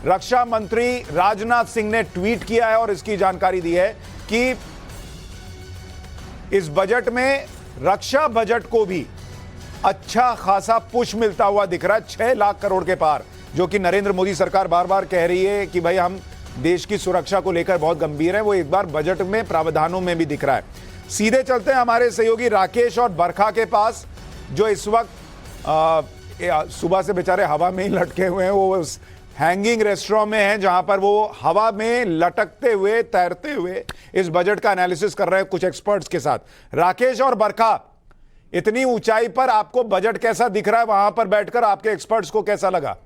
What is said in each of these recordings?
रक्षा मंत्री राजनाथ सिंह ने ट्वीट किया है और इसकी जानकारी दी है कि इस बजट में रक्षा बजट को भी अच्छा खासा पुश मिलता हुआ दिख रहा है, 6 लाख करोड़ के पार, जो कि नरेंद्र मोदी सरकार बार बार कह रही है कि भाई हम देश की सुरक्षा को लेकर बहुत गंभीर है। वो एक बार बजट में प्रावधानों में भी दिख रहा है। सीधे चलते हैं हमारे सहयोगी राकेश और बरखा के पास, जो इस वक्त सुबह से बेचारे हवा में ही लटके हुए हैं। वो उस हैंगिंग रेस्टोरेंट में हैं जहां पर वो हवा में लटकते हुए, तैरते हुए इस बजट का एनालिसिस कर रहे हैं कुछ एक्सपर्ट्स के साथ। राकेश और बरखा, इतनी ऊंचाई पर आपको बजट कैसा दिख रहा है? वहां पर बैठकर आपके एक्सपर्ट्स को कैसा लगा?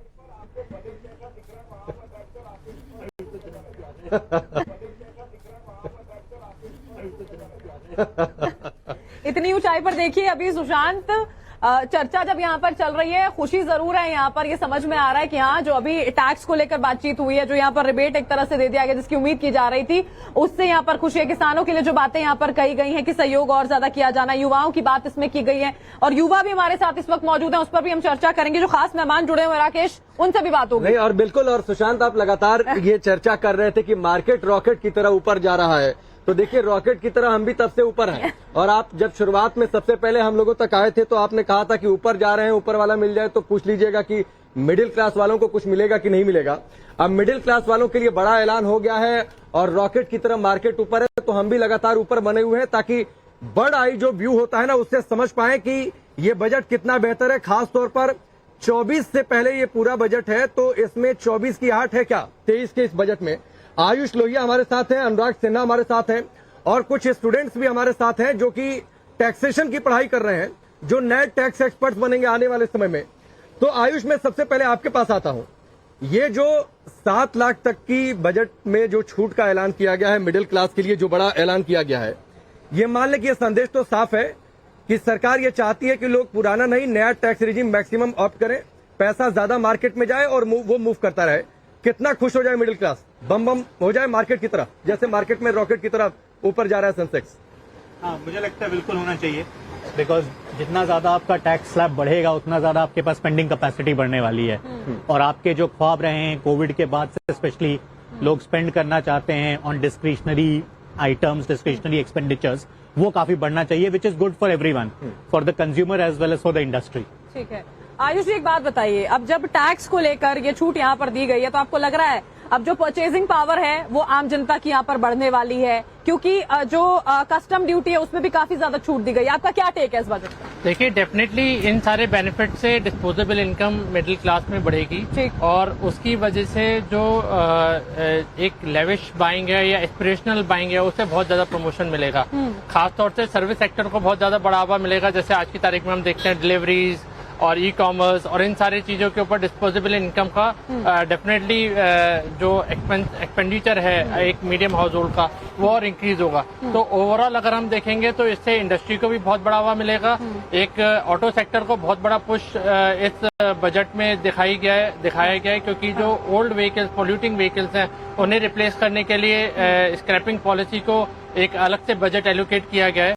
इतनी ऊंचाई पर देखिए अभी सुशांत, चर्चा जब यहाँ पर चल रही है, खुशी जरूर है यहाँ पर, ये समझ में आ रहा है कि हाँ, जो अभी टैक्स को लेकर बातचीत हुई है, जो यहाँ पर रिबेट एक तरह से दे दिया गया जिसकी उम्मीद की जा रही थी, उससे यहाँ पर खुशी है। किसानों के लिए जो बातें यहाँ पर कही गई हैं कि सहयोग और ज्यादा किया जाना, युवाओं की बात इसमें की गई है और युवा भी हमारे साथ इस वक्त मौजूद है, उस पर भी हम चर्चा करेंगे। जो खास मेहमान जुड़े हुए राकेश, उनसे भी बात होगी। नहीं, और बिल्कुल, और सुशांत आप लगातार ये चर्चा कर रहे थे कि मार्केट रॉकेट की तरह ऊपर जा रहा है, तो देखिए रॉकेट की तरह हम भी तब से ऊपर हैं। और आप जब शुरुआत में सबसे पहले हम लोगों तक आए थे तो आपने कहा था कि ऊपर जा रहे हैं, ऊपर वाला मिल जाए तो पूछ लीजिएगा कि मिडिल क्लास वालों को कुछ मिलेगा कि नहीं मिलेगा। अब मिडिल क्लास वालों के लिए बड़ा ऐलान हो गया है और रॉकेट की तरह मार्केट ऊपर है, तो हम भी लगातार ऊपर बने हुए हैं ताकि बर्ड आई जो व्यू होता है ना, उससे समझ पाए कि ये बजट कितना बेहतर है। खास तौर पर 24 से पहले ये पूरा बजट है, तो इसमें 24 की आहट है क्या 23 के इस बजट में। आयुष लोहिया हमारे साथ हैं, अनुराग सिन्हा हमारे साथ हैं और कुछ स्टूडेंट्स भी हमारे साथ हैं जो कि टैक्सेशन की पढ़ाई कर रहे हैं, जो नए टैक्स एक्सपर्ट्स बनेंगे आने वाले समय में। तो आयुष, मैं सबसे पहले आपके पास आता हूं। ये जो 7 लाख तक की बजट में जो छूट का ऐलान किया गया है मिडिल क्लास के लिए, जो बड़ा ऐलान किया गया है, ये मान लें कि ये संदेश तो साफ है कि सरकार ये चाहती है कि लोग पुराना नहीं, नया टैक्स रिजीम मैक्सिमम ऑप्ट करें, पैसा ज्यादा मार्केट में जाए और वो मूव करता रहे। कितना खुश हो जाए मिडिल क्लास, बम बम हो जाए मार्केट की तरह, जैसे मार्केट में रॉकेट की तरह ऊपर जा रहा है सेंसेक्स। हाँ, मुझे लगता है बिल्कुल होना चाहिए, बिकॉज जितना ज्यादा आपका टैक्स स्लैब बढ़ेगा उतना ज्यादा आपके पास स्पेंडिंग कैपेसिटी बढ़ने वाली है। और आपके जो ख्वाब रहे हैं कोविड के बाद से, स्पेशली लोग स्पेंड करना चाहते हैं on discretionary items, discretionary expenditures, वो काफी बढ़ना चाहिए, which is good for everyone, for the consumer as well as for the industry. ठीक है आयुष जी, एक बात बताइए, अब जब टैक्स को लेकर ये छूट यहाँ पर दी गई है, तो आपको लग रहा है अब जो परचेजिंग पावर है वो आम जनता की यहाँ पर बढ़ने वाली है, क्योंकि जो कस्टम ड्यूटी है उसमें भी काफी ज्यादा छूट दी गई है। आपका क्या टेक है इस बजट का? देखिए, डेफिनेटली इन सारे बेनिफिट से डिस्पोजेबल इनकम मिडिल क्लास में बढ़ेगी और उसकी वजह से जो एक लेविश बाइंग है या एस्पिरेशनल बाइंग है उससे बहुत ज्यादा प्रमोशन मिलेगा। खासतौर से सर्विस सेक्टर को बहुत ज्यादा बढ़ावा मिलेगा। जैसे आज की तारीख में हम देखते हैं डिलीवरीज और ई कॉमर्स और इन सारी चीजों के ऊपर डिस्पोजेबल इनकम का डेफिनेटली जो एक्सपेंडिचर है एक मीडियम हाउस होल्ड का, वो और इंक्रीज होगा। तो ओवरऑल अगर हम देखेंगे तो इससे इंडस्ट्री को भी बहुत बढ़ावा मिलेगा। एक ऑटो सेक्टर को बहुत बड़ा पुश इस बजट में दिखाया गया है, क्योंकि जो ओल्ड व्हीकल्स, पोल्यूटिंग व्हीकल्स हैं, उन्हें रिप्लेस करने के लिए स्क्रैपिंग पॉलिसी को एक अलग से बजट एलोकेट किया गया है।